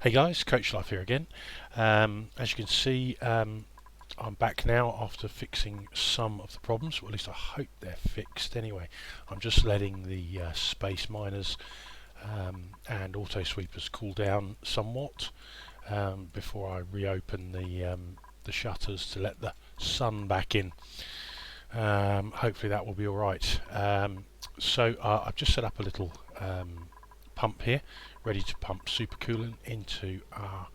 Hey guys, Coach Life here again. As you can see, I'm back now after fixing some of the problems, or at least I hope they're fixed anyway. I'm just letting the space miners and auto sweepers cool down somewhat before I reopen the shutters to let the sun back in. Hopefully that will be alright. So I've just set up a little pump here, ready to pump supercoolant into our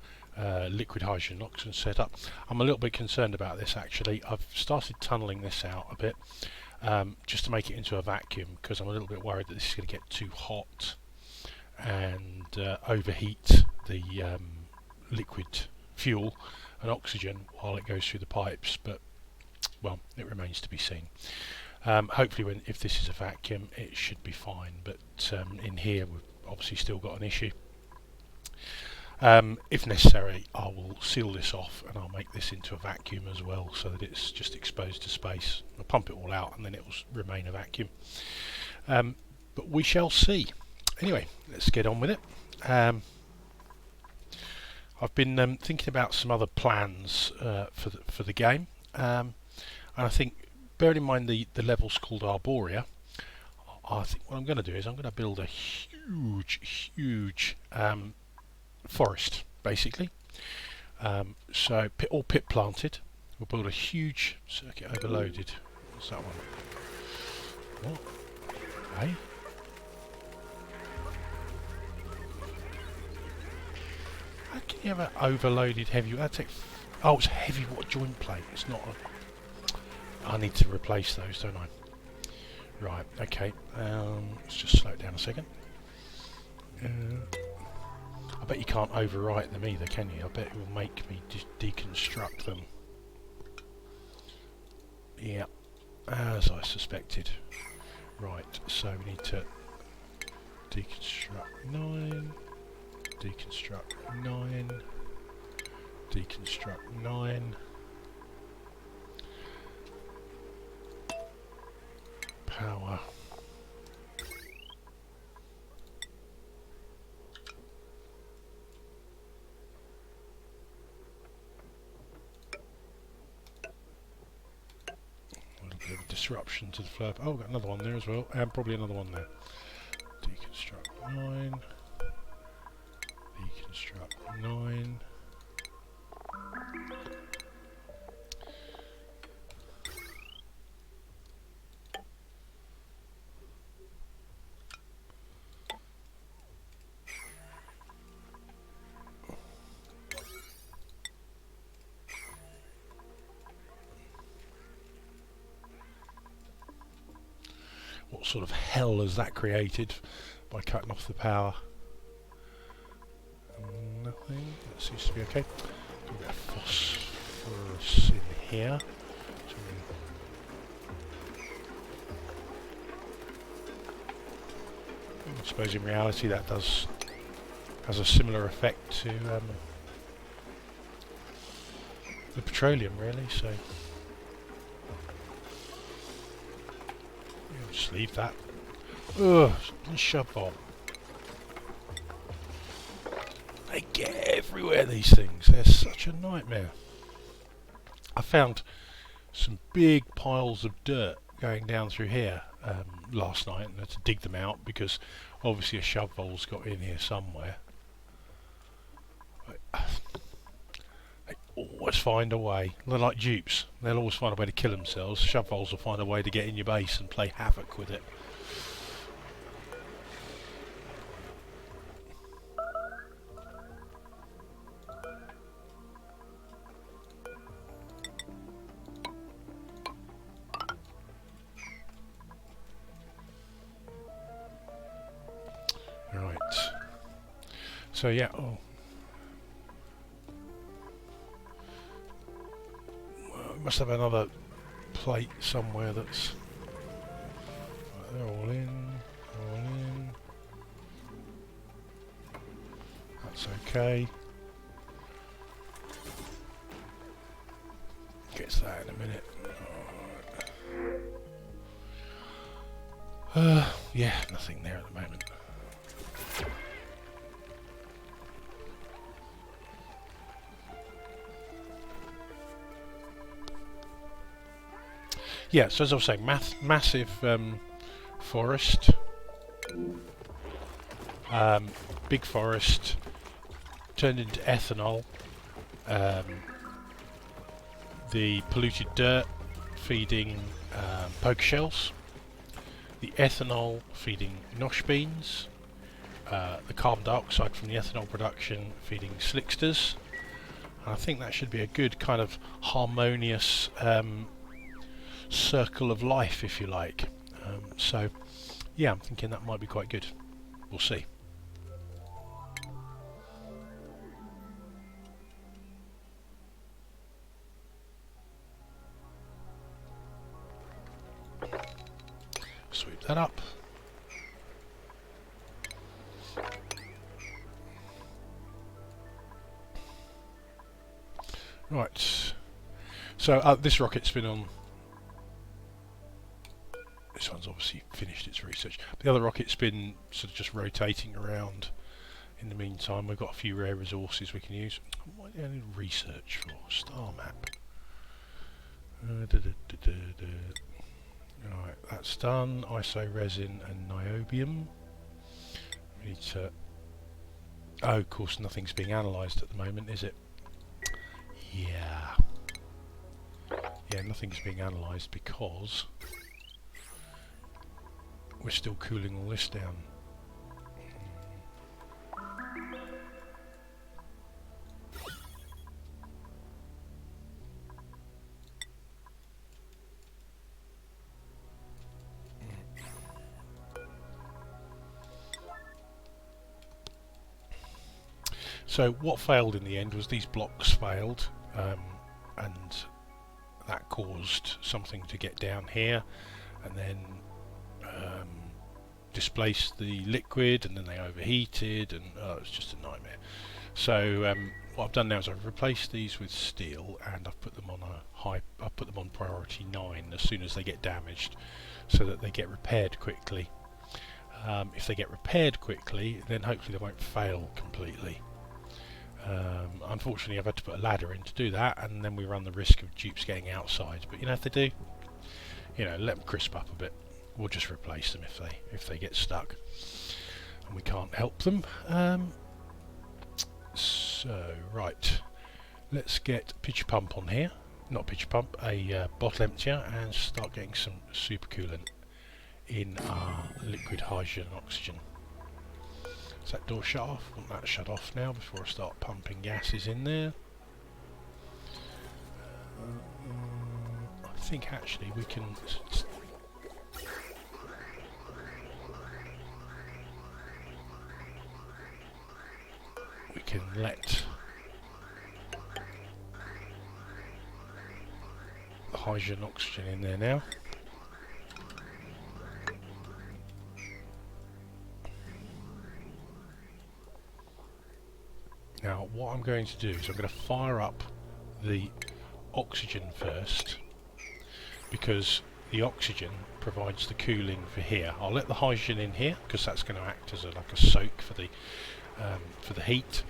liquid hydrogen oxygen setup. I'm a little bit concerned about this actually. I've started tunnelling this out a bit just to make it into a vacuum, because I'm a little bit worried that this is going to get too hot and overheat the liquid fuel and oxygen while it goes through the pipes, but well, it remains to be seen. Hopefully if this is a vacuum it should be fine, but in here we've obviously still got an issue. If necessary I will seal this off and I'll make this into a vacuum as well, so that it's just exposed to space. I'll pump it all out and then it will remain a vacuum. But we shall see. Anyway, let's get on with it. I've been thinking about some other plans for the game, and I think, bearing in mind the level's called Arboria, I think what I'm going to do is I'm going to build a huge forest, basically. So all pit planted. We'll build a huge circuit overloaded. What's that one? What? Hey? How can you have an overloaded heavy? Oh, it's a heavy joint plate. It's not a. I need to replace those, don't I? Right, okay. Let's just slow it down a second. I bet you can't overwrite them either, can you? I bet it will make me deconstruct them. Yeah, as I suspected. Right, so we need to deconstruct 9, deconstruct 9, deconstruct 9. Power. A little bit of disruption to the flow. Oh, got another one there as well, and probably another one there. Deconstruct 9. Deconstruct 9. What sort of hell has that created by cutting off the power? Nothing. That seems to be okay. A bit of phosphorus in here. I suppose in reality that has a similar effect to the petroleum, really. So. Just leave that. Ugh, shovel. They get everywhere, these things. They're such a nightmare. I found some big piles of dirt going down through here last night, and I had to dig them out because obviously a shovel's got in here somewhere. They always find a way. They're like dupes. They'll always find a way to kill themselves. Shovel's will find a way to get in your base and play havoc with it. Right. So yeah. Oh. Must have another plate somewhere that's. Right, they're all in. All in. That's okay. Gets that in a minute. Yeah, nothing there at the moment. Yeah, so as I was saying, massive forest, big forest, turned into ethanol. The polluted dirt feeding poker shells, the ethanol feeding nosh beans, the carbon dioxide from the ethanol production feeding slicksters. And I think that should be a good kind of harmonious circle of life, if you like. So yeah, I'm thinking that might be quite good. We'll see. Sweep that up. Right. So this rocket's been on. This one's obviously finished its research. The other rocket's been sort of just rotating around. In the meantime, we've got a few rare resources we can use. What do I need research for? Star map. Right, that's done. ISO resin and niobium. We need to. Oh, of course, nothing's being analysed at the moment, is it? Yeah. Yeah, nothing's being analysed because we're still cooling all this down. So what failed in the end was these blocks failed, and that caused something to get down here and then displace the liquid, and then they overheated, and it was just a nightmare. So what I've done now is I've replaced these with steel, and I've put them on I've put them on priority 9 as soon as they get damaged, so that they get repaired quickly. If they get repaired quickly, then hopefully they won't fail completely. Unfortunately, I've had to put a ladder in to do that, and then we run the risk of dupes getting outside. But you know, if they do, you know, let them crisp up a bit. We'll just replace them if they get stuck, and we can't help them. So right, let's get pitch pump on here. Not pitch pump, a bottle emptier, and start getting some super coolant in our liquid hydrogen and oxygen. Is that door shut off? I want that shut off now before I start pumping gases in there. I think actually we can let the hydrogen and oxygen in there now. Now what I'm going to do is I'm going to fire up the oxygen first, because the oxygen provides the cooling for here. I'll let the hydrogen in here because that's going to act as like a soak for the heat,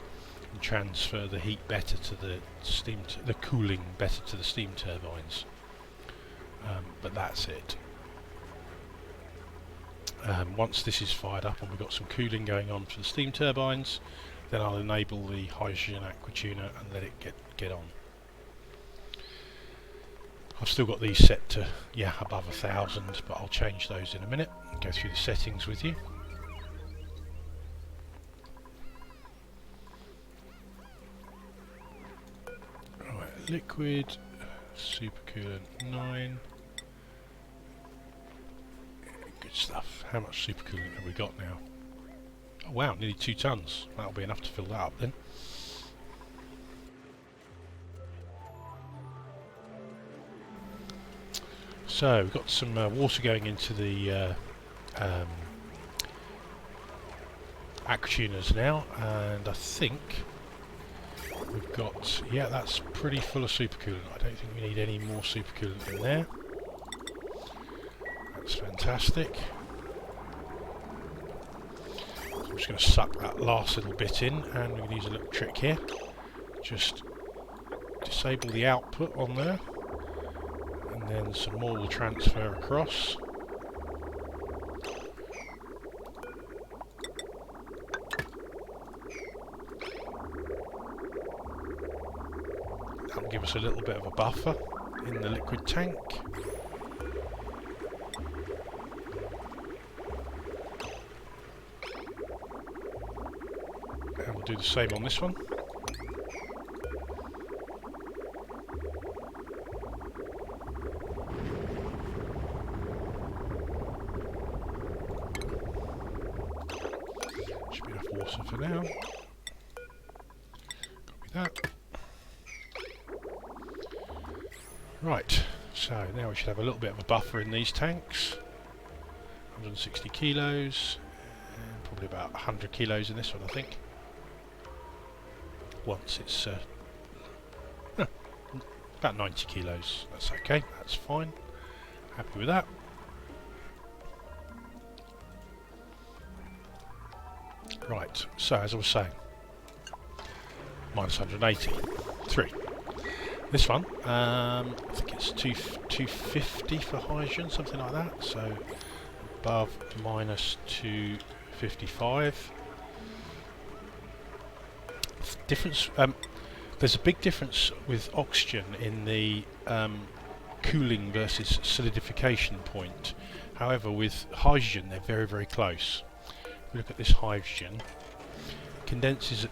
and transfer the heat better to the steam, the cooling better to the steam turbines. But that's it. Once this is fired up and we've got some cooling going on for the steam turbines, then I'll enable the hydrogen aqua tuner and let it get on. I've still got these set to above 1,000, but I'll change those in a minute and go through the settings with you. Right, liquid, supercoolant 9. Good stuff. How much supercoolant have we got now? Oh wow, nearly 2 tons. That'll be enough to fill that up then. So we've got some water going into the aqua tuners now, and I think we've got, that's pretty full of supercoolant. I don't think we need any more supercoolant in there. That's fantastic. So I'm just going to suck that last little bit in, and we're going to use a little trick here. Just disable the output on there, and then some more will transfer across. That'll give us a little bit of a buffer in the liquid tank. And we'll do the same on this one. Should be enough water for now. Copy that. Right, so now we should have a little bit of a buffer in these tanks. 160 kilos, and probably about 100 kilos in this one, I think. Once it's about 90 kilos, that's okay, that's fine. Happy with that. Right, so as I was saying, minus 183. This one, I think it's 250 for hydrogen, something like that. So above minus 255. Difference. There's a big difference with oxygen in the cooling versus solidification point. However, with hydrogen, they're very, very close. If we look at this hydrogen, it condenses at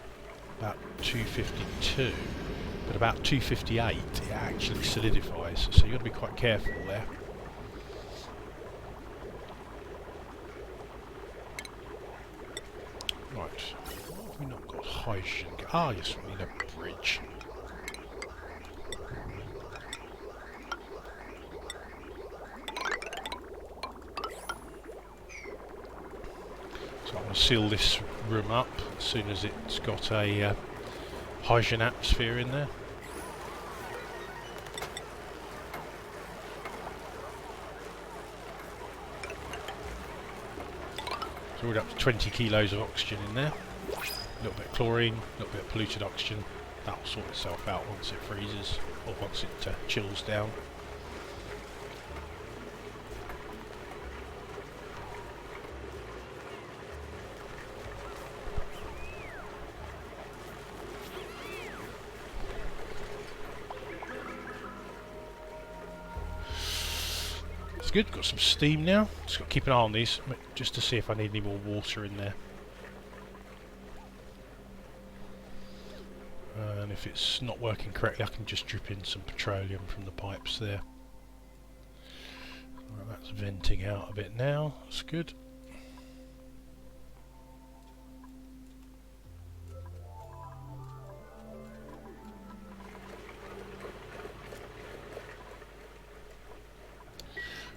about 252. But about 258 it actually solidifies, so you've got to be quite careful there. Right, have we not got hydrogen? Ah yes, we need a bridge. So I'm going to seal this room up as soon as it's got a hydrogen atmosphere in there. So we're up to 20 kilos of oxygen in there. A little bit of chlorine, a little bit of polluted oxygen. That'll sort itself out once it freezes, or once it chills down. It's good, got some steam now. Just got to keep an eye on these, just to see if I need any more water in there. And if it's not working correctly, I can just drip in some petroleum from the pipes there. Right, that's venting out a bit now, that's good.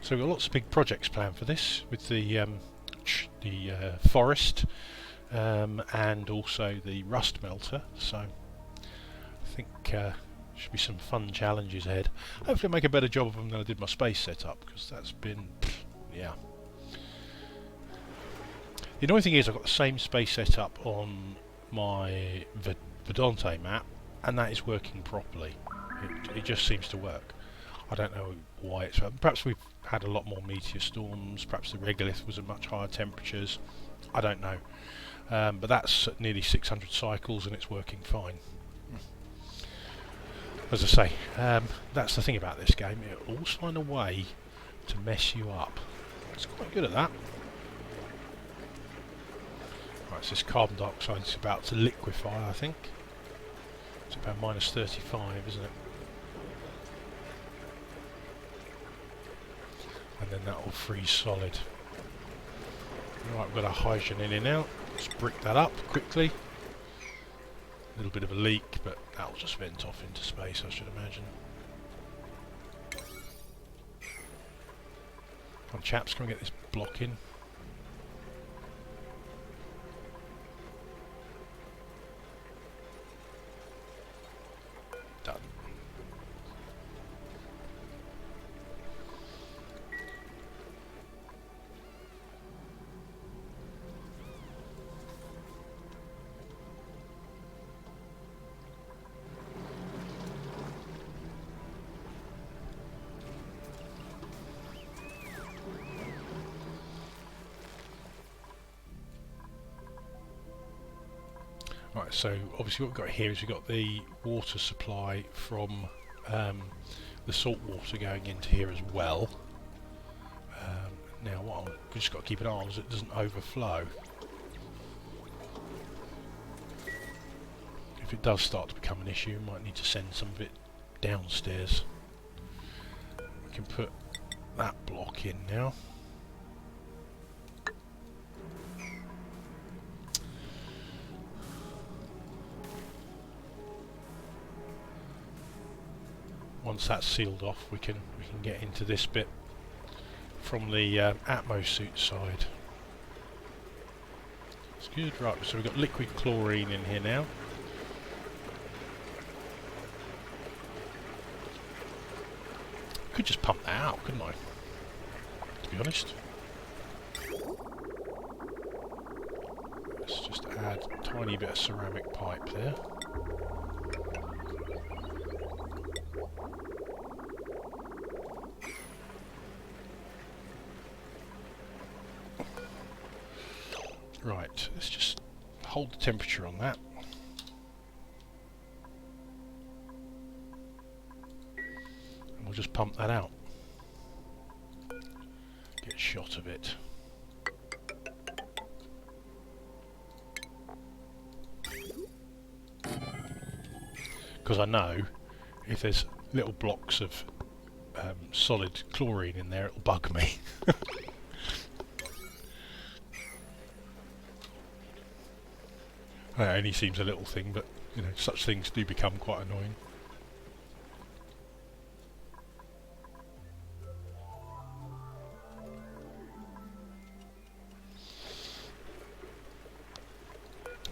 So we've got lots of big projects planned for this, with the forest and also the rust melter. So I think should be some fun challenges ahead. Hopefully I'll make a better job of them than I did my space setup, because that's been, yeah. The annoying thing is I've got the same space setup on my Vedante map, and that is working properly. It just seems to work. I don't know why it's... Perhaps we've had a lot more meteor storms, perhaps the regolith was at much higher temperatures, I don't know. But that's at nearly 600 cycles and it's working fine. As I say, that's the thing about this game, it'll always find a way to mess you up. It's quite good at that. Right, so this carbon dioxide is about to liquefy, I think. It's about minus 35, isn't it? And then that will freeze solid. Right, we've got our hydrogen in here now. Let's brick that up quickly. A little bit of a leak, but that'll just vent off into space, I should imagine. Come on, chaps, can we get this block in? Done. Right, so obviously what we've got here is we've got the water supply from the salt water going into here as well. Now what we've just got to keep an eye on is it doesn't overflow. If it does start to become an issue, we might need to send some of it downstairs. We can put that block in now. Once that's sealed off, we can get into this bit from the Atmo suit side. It's good. Right, so we've got liquid chlorine in here now. Could just pump that out, couldn't I? To be honest. Let's just add a tiny bit of ceramic pipe there. Right, let's just hold the temperature on that. And we'll just pump that out. Get a shot of it. Because I know if there's little blocks of solid chlorine in there, it'll bug me. It only seems a little thing, but you know, such things do become quite annoying.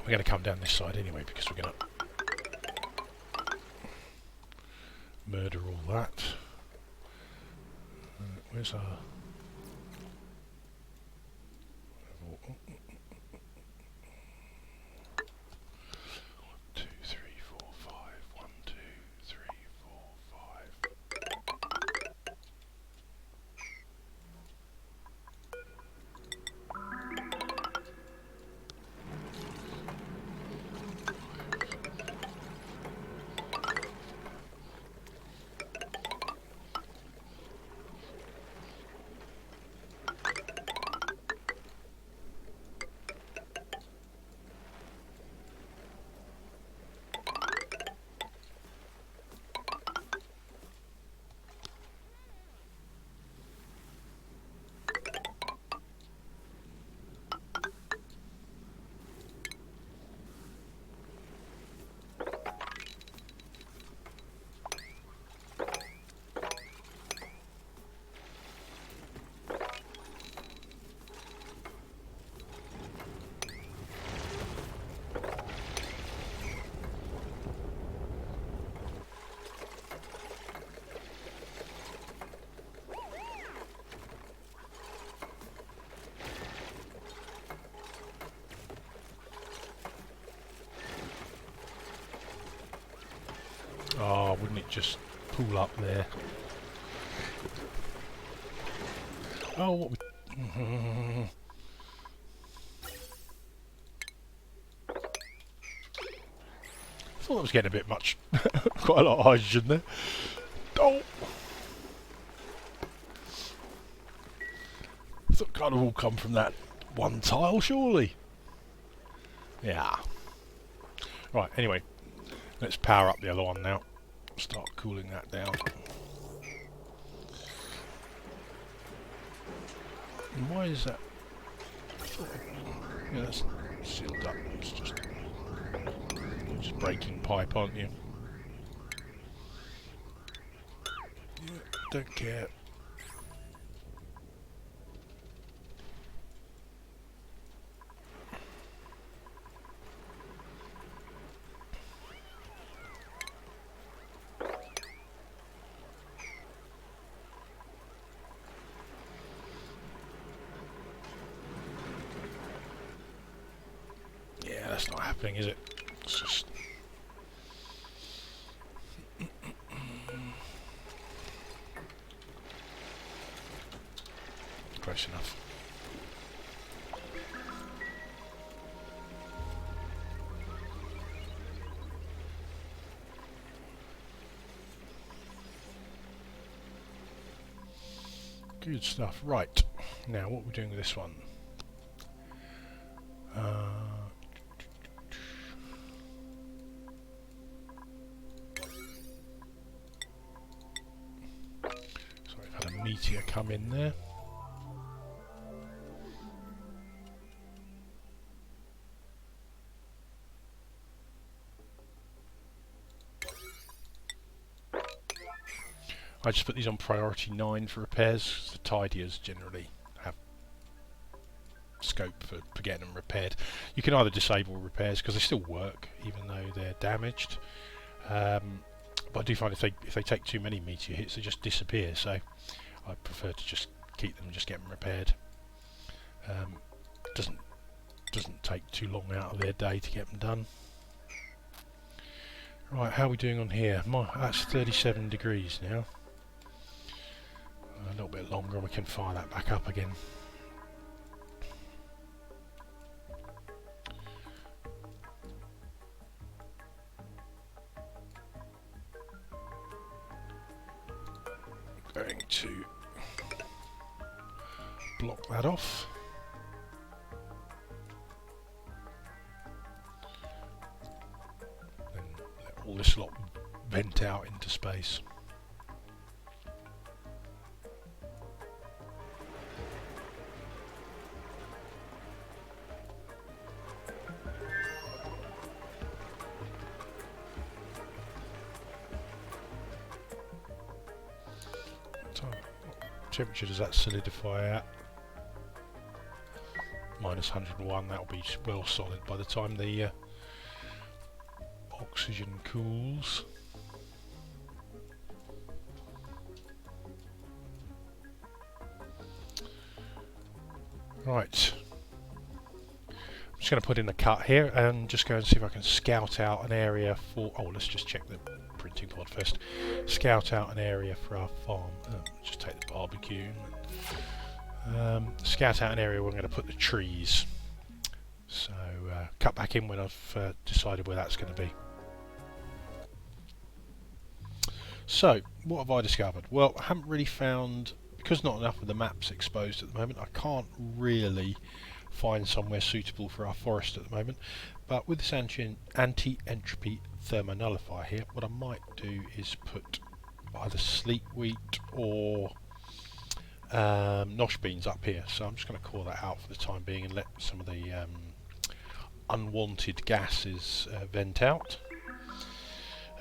We're going to come down this side anyway because we're going to murder all that. Where's our... Oh, wouldn't it just pool up there? Oh, what we... I thought that was getting a bit much. Quite a lot of hydrogen there. Oh! I thought it kind of all come from that one tile, surely. Yeah. Right, anyway. Let's power up the other one now. Start cooling that down. And why is that? Yeah, that's sealed up. It's just you're just breaking pipe, aren't you? Yeah, don't care. That's not happening, is it? It's just... close enough. Good stuff. Right, now what we're doing with this one. So we've had a meteor come in there. I just put these on priority 9 for repairs. The tidiers generally have scope for getting them repaired. You can either disable repairs because they still work even though they're damaged. But I do find if they take too many meteor hits, they just disappear. So I prefer to just keep them and just get them repaired. Doesn't take too long out of their day to get them done. Right, how are we doing on here? That's 37 degrees now. A little bit longer and we can fire that back up again. Going to block that off. Then let all this lot vent out into space. What temperature does that solidify at? Minus 101. That'll be well solid by the time the oxygen cools. Right. I'm just going to put in a cut here and just go and see if I can scout out an area for... Oh, let's just check the printing pod first. Scout out an area for our farm. Just take the barbecue. Scout out an area where I'm going to put the trees. So cut back in when I've decided where that's going to be. So, what have I discovered? Well, I haven't really found... Because not enough of the map's exposed at the moment, I can't really find somewhere suitable for our forest at the moment. But with this anti-entropy thermonullifier here, what I might do is put either sleet wheat or nosh beans up here. So I'm just going to call that out for the time being and let some of the unwanted gases vent out.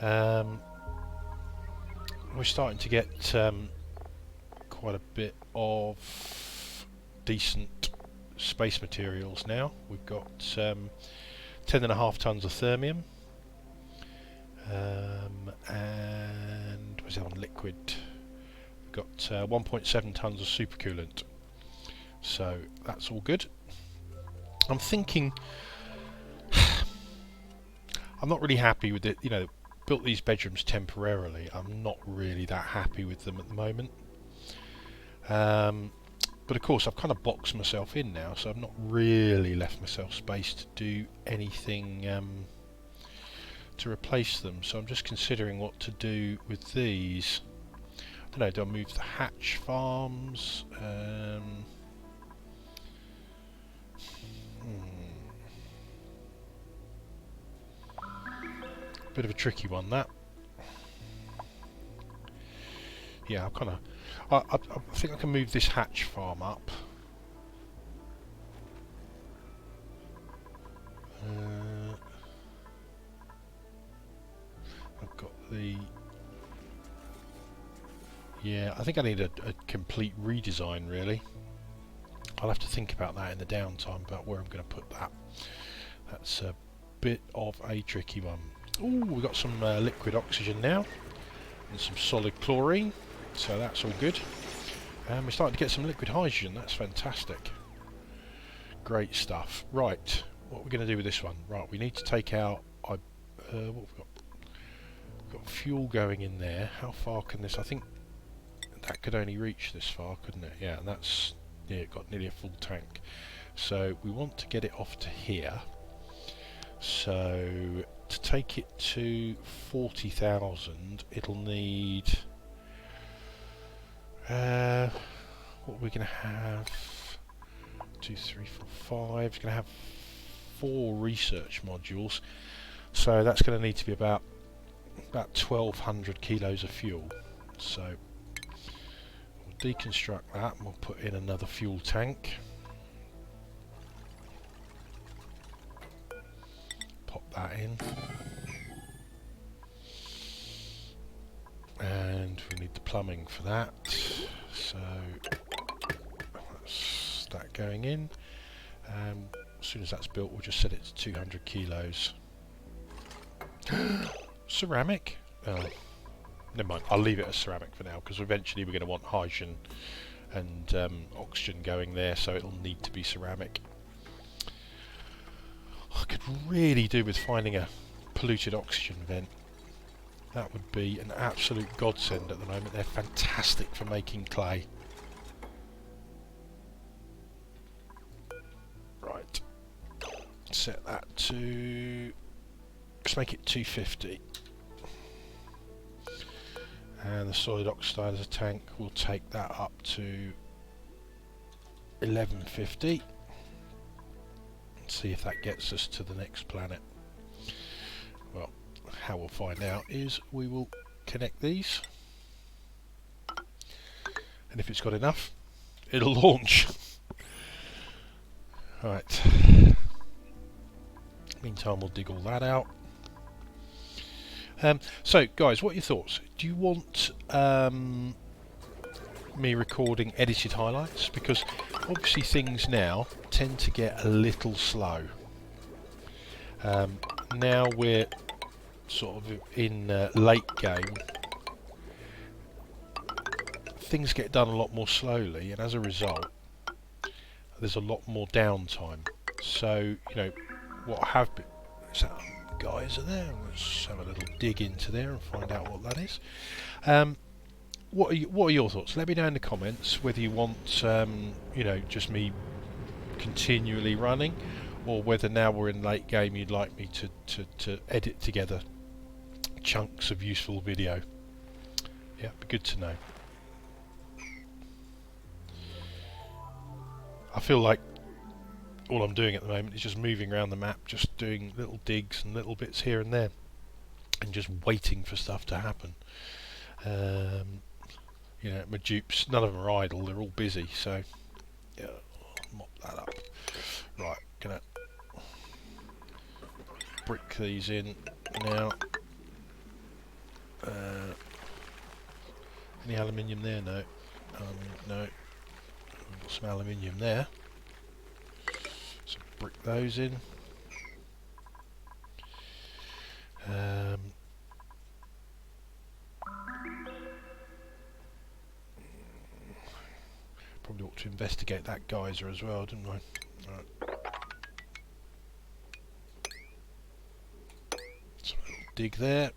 We're starting to get quite a bit of decent space materials now. We've got 10.5 tons of thermium, and what's it on liquid? We've got 1.7 tons of supercoolant, so that's all good. I'm thinking I'm not really happy with it. You know, built these bedrooms temporarily. I'm not really that happy with them at the moment. But of course I've kind of boxed myself in now, so I've not really left myself space to do anything to replace them. So I'm just considering what to do with these. I don't know, do I move the hatch farms? Bit of a tricky one, that. Yeah, I'm kind of... I think I can move this hatch farm up. I've got the... Yeah, I think I need a complete redesign, really. I'll have to think about that in the downtime, about where I'm going to put that. That's a bit of a tricky one. Ooh, we've got some liquid oxygen now, and some solid chlorine. So that's all good. And we're starting to get some liquid hydrogen. That's fantastic. Great stuff. Right, what we're going to do with this one? Right, we need to take out... what have we got? We've got fuel going in there. How far can this... I think that could only reach this far, couldn't it? Yeah, and that's... Yeah, it got nearly a full tank. So we want to get it off to here. So to take it to 40,000, it'll need... what what we're going to have, 2, 3, 4, 5, it's going to have 4 research modules, so that's going to need to be about 1,200 kilos of fuel. So we'll deconstruct that and we'll put in another fuel tank. Pop that in. And we need the plumbing for that. So that's that going in. As soon as that's built, we'll just set it to 200 kilos. Ceramic? Oh, never mind. I'll leave it as ceramic for now, because eventually we're going to want hydrogen and oxygen going there, so it'll need to be ceramic. I could really do with finding a polluted oxygen vent. That would be an absolute godsend at the moment. They're fantastic for making clay. Right. Set that to... let's make it 250. And the solid oxidizer tank, will take that up to 1150. See if that gets us to the next planet. Well, how we'll find out is we will connect these, and if it's got enough, it'll launch. Right. Meantime, we'll dig all that out. So, guys, what are your thoughts? Do you want me recording edited highlights? Because obviously things now tend to get a little slow. Now we're sort of in late game. Things get done a lot more slowly, and as a result, there's a lot more downtime. So, you know, what have been... guys are there. Let's have a little dig into there and find out what that is. What are your thoughts? Let me know in the comments whether you want you know, just me continually running, or whether now we're in late game you'd like me to edit together chunks of useful video. Yeah, be good to know. I feel like all I'm doing at the moment is just moving around the map, just doing little digs and little bits here and there, and just waiting for stuff to happen. You know, my dupes, none of them are idle, they're all busy, so yeah, I'll mop that up. Right, gonna brick these in now. Any aluminium there? No. No. Got some aluminium there. So brick those in. Probably ought to investigate that geyser as well, didn't I? Right. So a little dig there.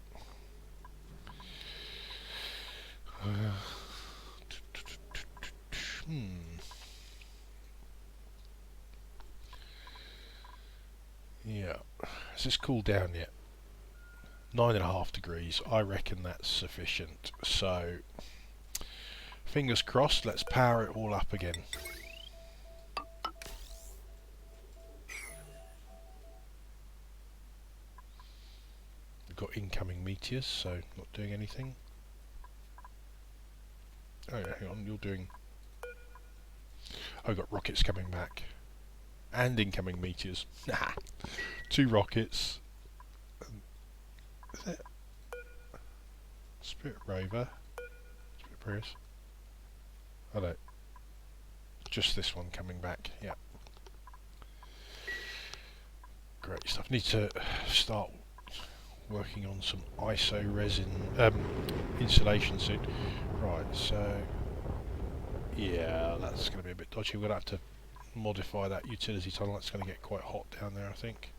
Yeah. Has this cooled down yet? 9.5 degrees. I reckon that's sufficient. So, fingers crossed, let's power it all up again. We've got incoming meteors, so not doing anything. Oh yeah, hang on, you're doing... I've got rockets coming back. And incoming meteors. 2 rockets. Is it? Spirit Rover. Spirit Prius. Oh no. Just this one coming back, yeah. Great stuff. Need to start working on some ISO resin insulation soon. Right, so yeah, that's going to be a bit dodgy. We're going to have to modify that utility tunnel. That's going to get quite hot down there, I think.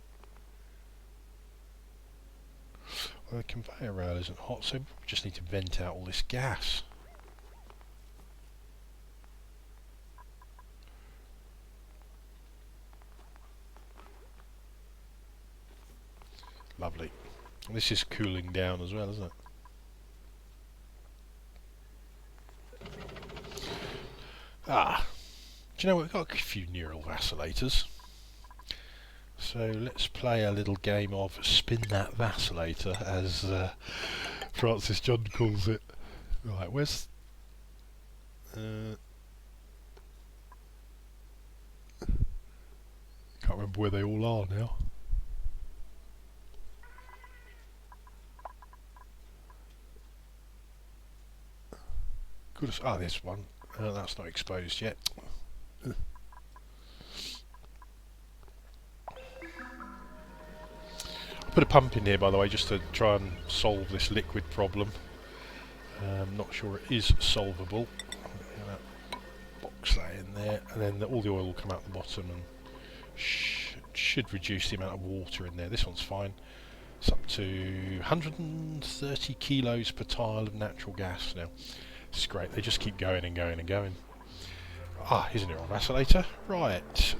Well, the conveyor rail isn't hot, so we just need to vent out all this gas. Lovely. And this is cooling down as well, isn't it? Ah, do you know what? We've got a few neural vacillator. So let's play a little game of spin that vacillator, as Francis John calls it. Right, where's... can't remember where they all are now. Ah, there's one. That's not exposed yet. I put a pump in here, by the way, just to try and solve this liquid problem. Not sure it is solvable. I'm going to box that in there, and then all the oil will come out the bottom and should reduce the amount of water in there. This one's fine. It's up to 130 kilos per tile of natural gas now. It's great. They just keep going and going and going. Ah, here's a neural vacillator. Right.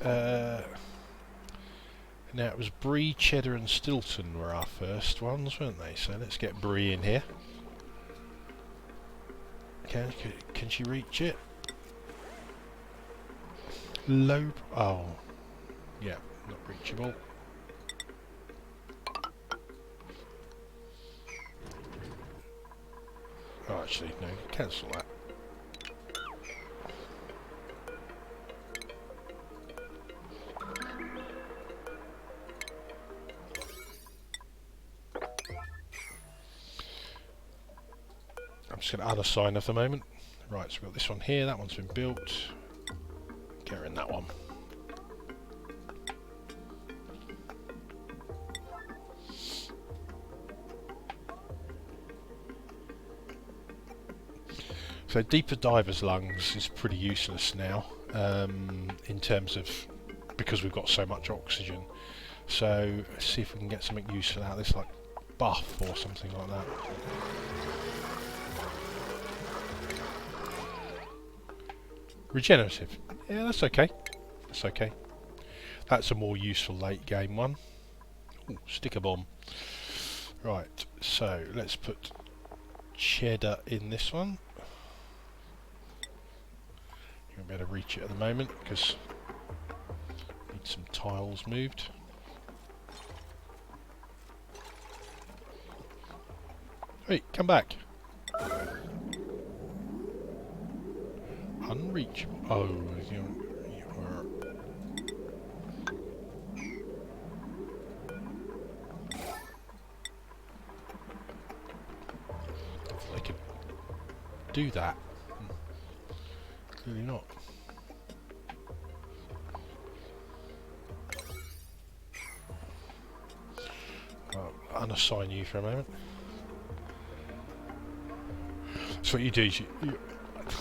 Now it was Brie, Cheddar and Stilton were our first ones, weren't they? So let's get Brie in here. Can she reach it? Low... Oh. Yeah, not reachable. Oh, actually, no, cancel that. I'm just going to unassign at the moment. Right, so we've got this one here, that one's been built. Get her in that one. So deeper diver's lungs is pretty useless now, in terms of, because we've got so much oxygen. So let's see if we can get something useful out of this, like buff or something like that. Regenerative. Yeah, that's okay. That's okay. That's a more useful late game one. Ooh, sticker bomb. Right, so let's put Cheddar in this one. You won't be able to reach it at the moment because need some tiles moved. Hey, come back. Unreachable. Oh, you're I could do that. Clearly not. I'll unassign you for a moment. So what you do is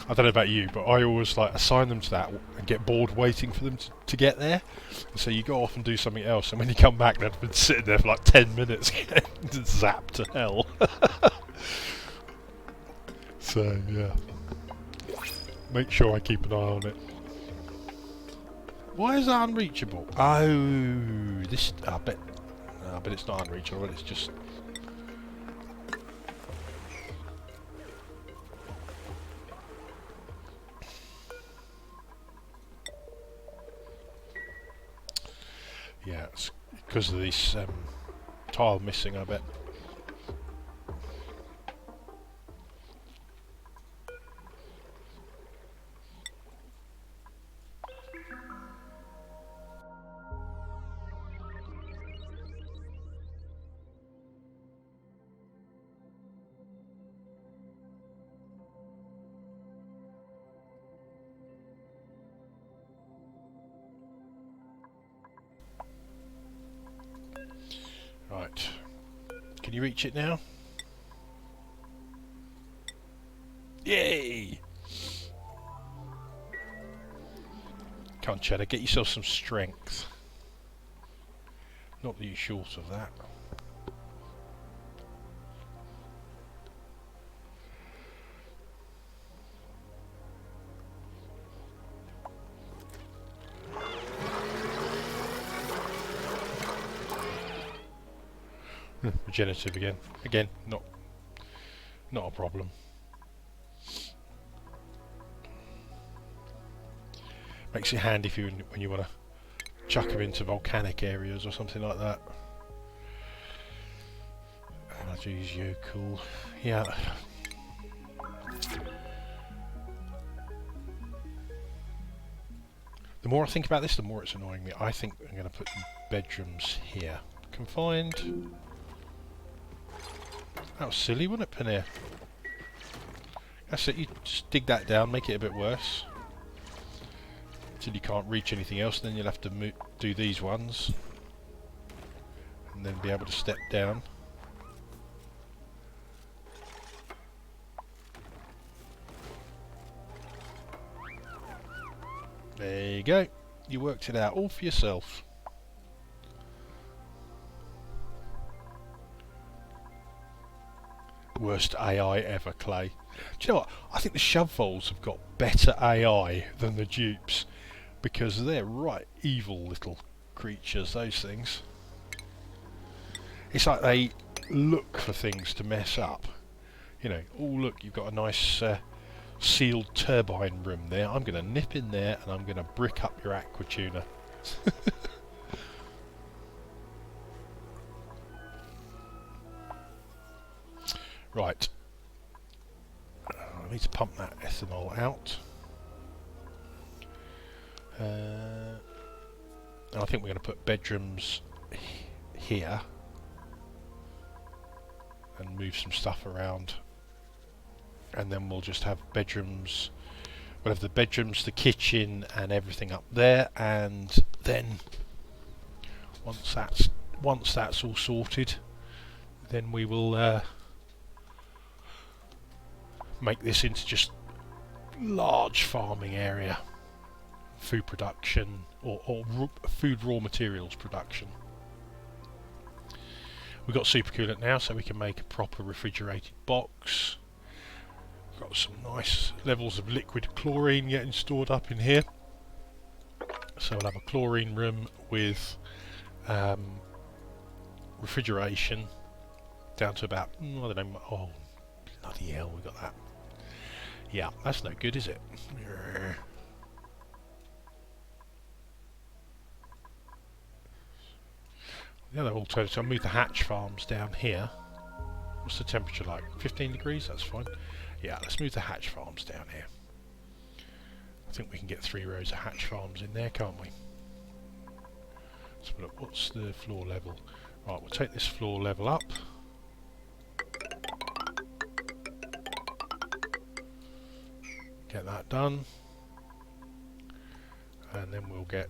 I don't know about you, but I always like assign them to that and get bored waiting for them to get there. So you go off and do something else, and when you come back, they've been sitting there for like 10 minutes getting zapped to hell. So yeah, make sure I keep an eye on it. Why is that unreachable? Oh, this I bet it's not unreachable. It's just. Yeah, it's because of this tile missing, I bet. Right. Can you reach it now? Yay! Come on, Cheddar, get yourself some strength. Not that you're short of that. Regenerative again. Again, not a problem. Makes it handy for you when you want to chuck them into volcanic areas or something like that. Allergies, you cool. Yeah. The more I think about this, the more it's annoying me. I think I'm going to put bedrooms here. Confined. That was silly, wasn't it, Paneer? That's it, you just dig that down, make it a bit worse. Until you can't reach anything else, then you'll have to do these ones. And then be able to step down. There you go. You worked it out all for yourself. Worst AI ever, Clay. Do you know what? I think the shovelvols have got better AI than the dupes, because they're right evil little creatures, those things. It's like they look for things to mess up. You know, oh look, you've got a nice sealed turbine room there. I'm going to nip in there and I'm going to brick up your aqua tuner. Right. I need to pump that ethanol out. And I think we're going to put bedrooms here and move some stuff around, and then we'll just have bedrooms. We'll have the bedrooms, the kitchen, and everything up there, and then once that's all sorted, then we will make this into just large farming area, food production or food raw materials production. We've got supercoolant now, so we can make a proper refrigerated box. We've got some nice levels of liquid chlorine getting stored up in here. So we'll have a chlorine room with refrigeration down to about, I don't know, oh bloody hell, we got that. Yeah, that's no good, is it? The other alternative, I'll move the hatch farms down here. What's the temperature like? 15 degrees? That's fine. Yeah, let's move the hatch farms down here. I think we can get 3 rows of hatch farms in there, can't we? Let's look, what's the floor level? Right, we'll take this floor level up. Get that done. And then we'll get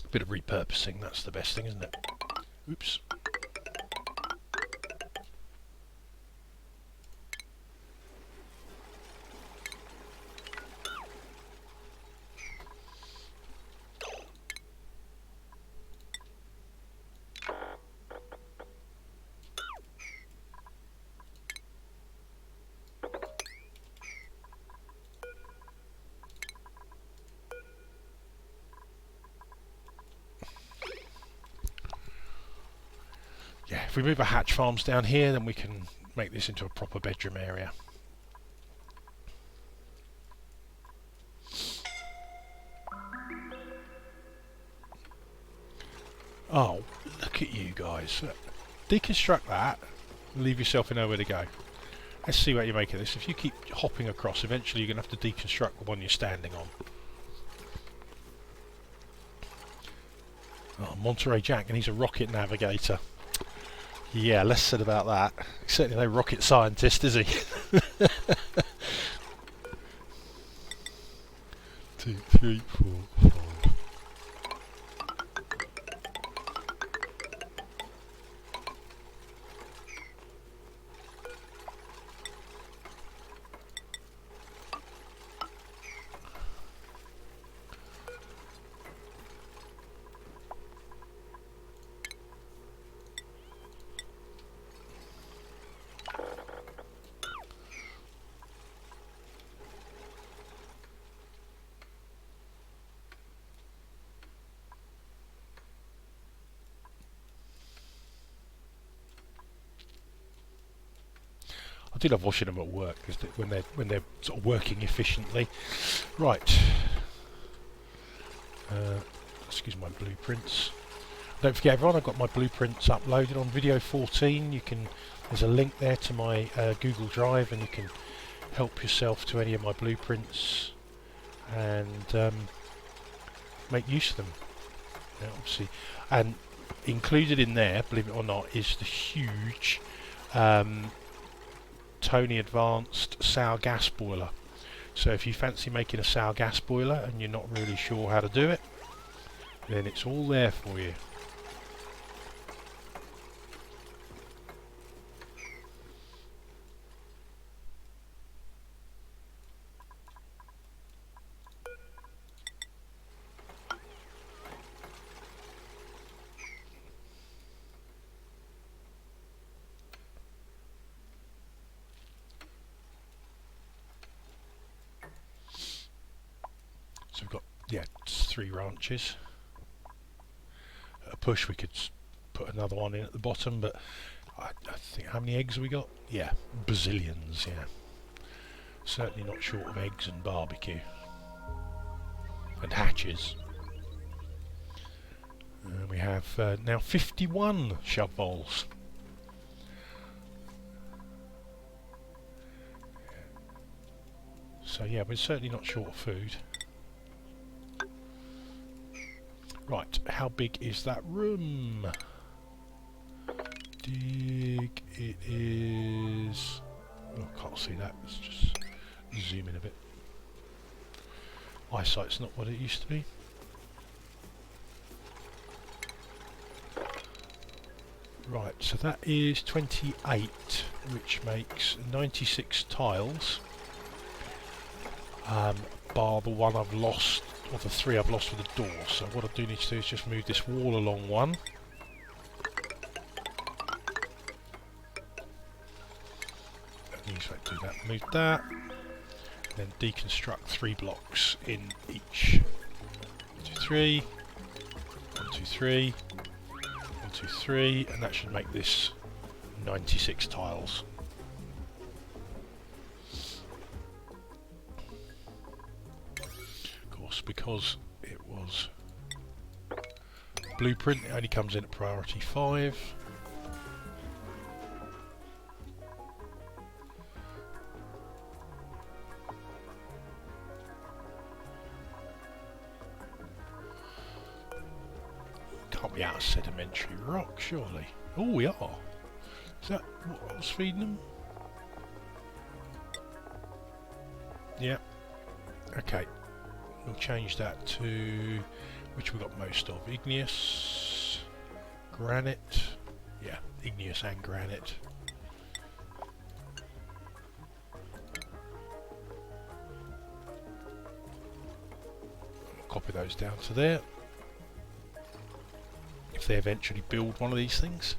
a bit of repurposing, that's the best thing, isn't it? Oops. Yeah, if we move our hatch farms down here, then we can make this into a proper bedroom area. Oh, look at you guys. Deconstruct that, leave yourself in nowhere to go. Let's see what you make of this. If you keep hopping across, eventually you're going to have to deconstruct the one you're standing on. Oh, Monterey Jack, and he's a rocket navigator. Yeah, less said about that. He's certainly no rocket scientist, is he? 2, 3, 4, 5. do love watching them at work because when they're sort of working efficiently. Right. Excuse my blueprints. Don't forget, everyone, I've got my blueprints uploaded on video 14. There's a link there to my Google Drive, and you can help yourself to any of my blueprints and make use of them. Obviously, and included in there, believe it or not, is the huge Tony Advanced sour gas boiler. So if you fancy making a sour gas boiler and you're not really sure how to do it, then it's all there for you. So we've got, yeah, 3 ranches. At a push we could put another one in at the bottom, but I think, how many eggs have we got? Yeah, bazillions, yeah. Certainly not short of eggs and barbecue. And hatches. We have now 51 shovels. So yeah, we're certainly not short of food. Right, how big is that room? Dig, it is... Oh, I can't see that, let's just zoom in a bit. Eyesight's not what it used to be. Right, so that is 28, which makes 96 tiles. Bar the one I've lost, or the 3 I've lost with the door. So what I do need to do is just move this wall along one. Do that, move that, and then deconstruct 3 blocks in each. 1, 2, 3, 1, 2, 3, 1, 2, 3, and that should make this 96 tiles. Of course, because it was blueprint, it only comes in at priority 5. Can't be out of sedimentary rock, surely. Oh, we are. Is that what I was feeding them? Yeah. Okay. We'll change that to which we got most of. Igneous, granite. Yeah, igneous and granite. Copy those down to there. If they eventually build one of these things.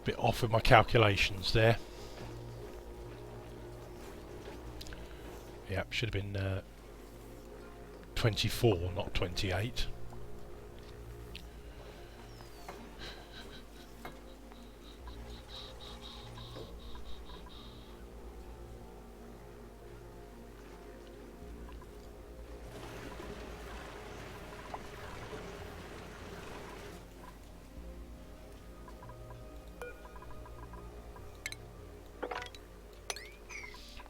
Bit off with my calculations there. Yep, should have been 24, not 28.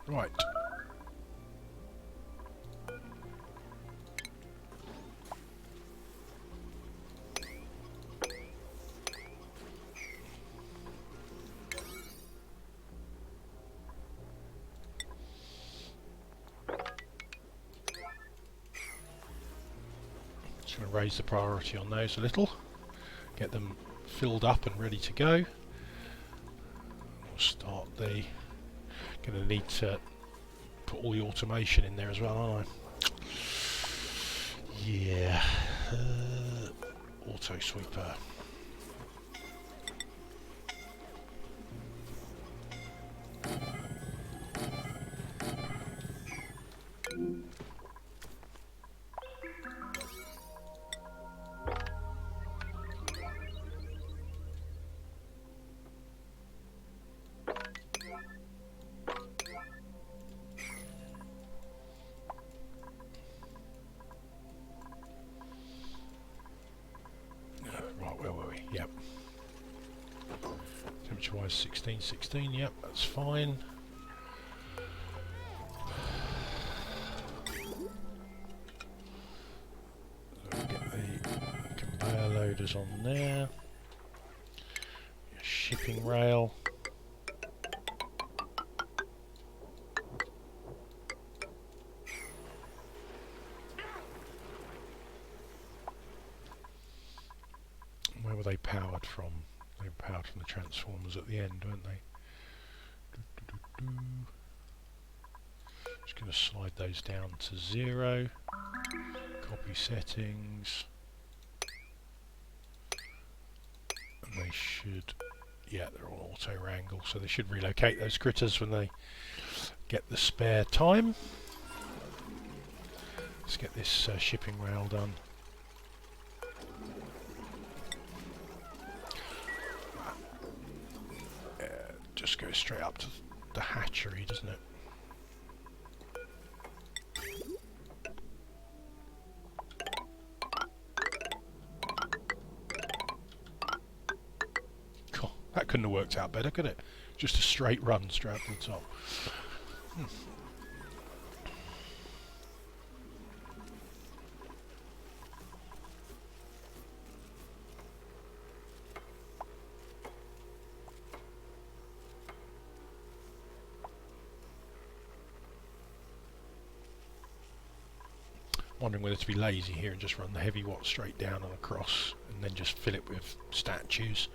Right. Just going to raise the priority on those a little, get them filled up and ready to go. We'll start the... Going to need to put all the automation in there as well, aren't I? Yeah. Auto sweeper. Right, where were we? Yep. Temperature wise 16, yep, that's fine. So get the conveyor loaders on there. Your shipping rail. Where were they powered from? They were powered from the transformers at the end, weren't they? Just going to slide those down to 0. Copy settings. And they should... Yeah, they're all auto wrangle, so they should relocate those critters when they get the spare time. Let's get this shipping rail done. Just goes straight up to the hatchery, doesn't it? God, that couldn't have worked out better, could it? Just a straight run straight up to the top. Wondering whether to be lazy here and just run the heavy watt straight down and across, and then just fill it with statues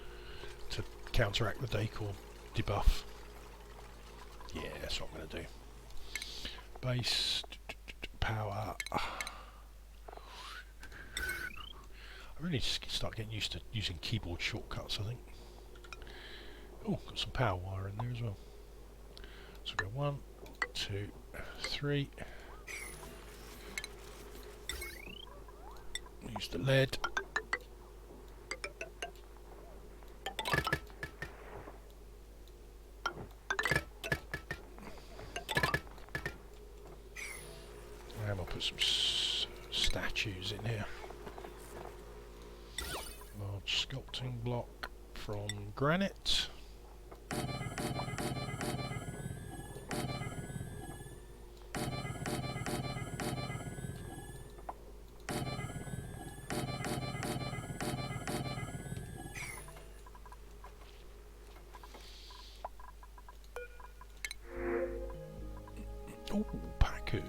to counteract the decor debuff. Yeah, that's what I'm going to do. Base, power. I really need to start getting used to using keyboard shortcuts, I think. Oh, got some power wire in there as well. So we'll go 1, 2, 3. Use the lead. And I'll put some statues in here. Large sculpting block from granite. Oh, Paku.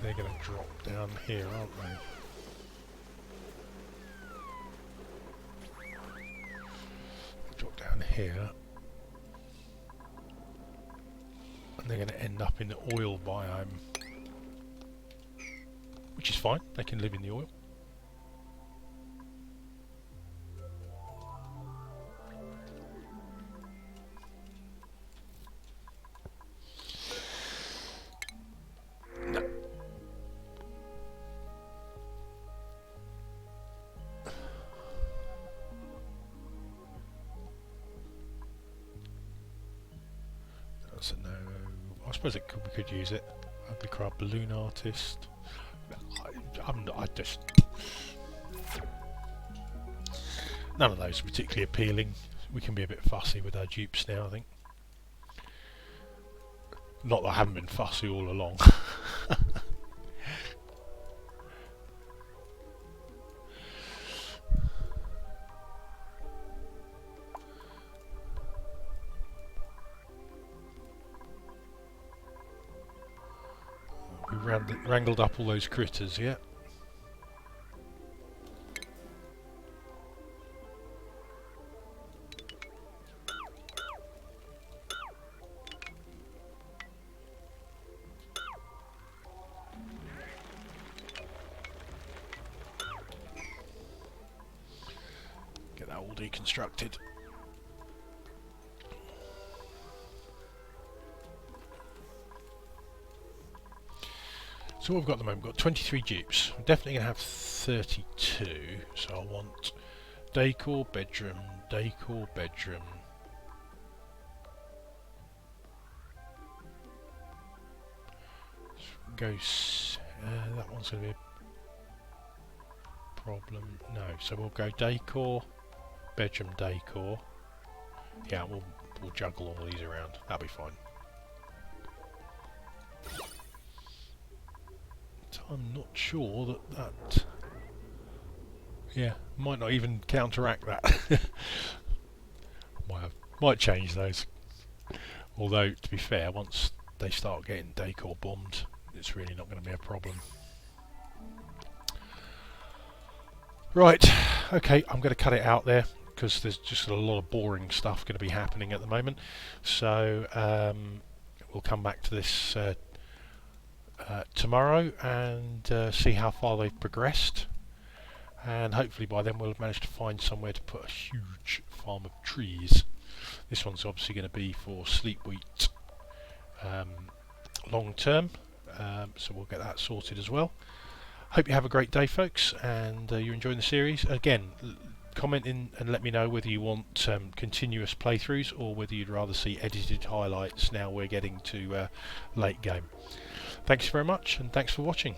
They're going to drop down here, aren't they? here, and they're going to end up in the oil biome, which is fine, they can live in the oil. So no, I suppose we could use it. Ugly Crab Balloon Artist. I just... None of those are particularly appealing. We can be a bit fussy with our dupes now, I think. Not that I haven't been fussy all along. We wrangled up all those critters, yeah. Get that all deconstructed. So what we've got at the moment, we've got 23 dupes. I'm definitely going to have 32, so I want decor, bedroom, decor, bedroom. That one's going to be a problem. No, so we'll go decor, bedroom, decor. Yeah, we'll juggle all these around. That'll be fine. I'm not sure that yeah, might not even counteract that. might change those. Although, to be fair, once they start getting decor bombed, it's really not going to be a problem. Right, okay, I'm going to cut it out there because there's just a lot of boring stuff going to be happening at the moment. So we'll come back to this tomorrow and see how far they've progressed, and hopefully by then we'll have managed to find somewhere to put a huge farm of trees. This one's obviously going to be for sleep wheat long term, so we'll get that sorted as well. Hope you have a great day, folks, and you're enjoying the series. Again, comment in and let me know whether you want continuous playthroughs or whether you'd rather see edited highlights now we're getting to late game. Thanks very much, and thanks for watching.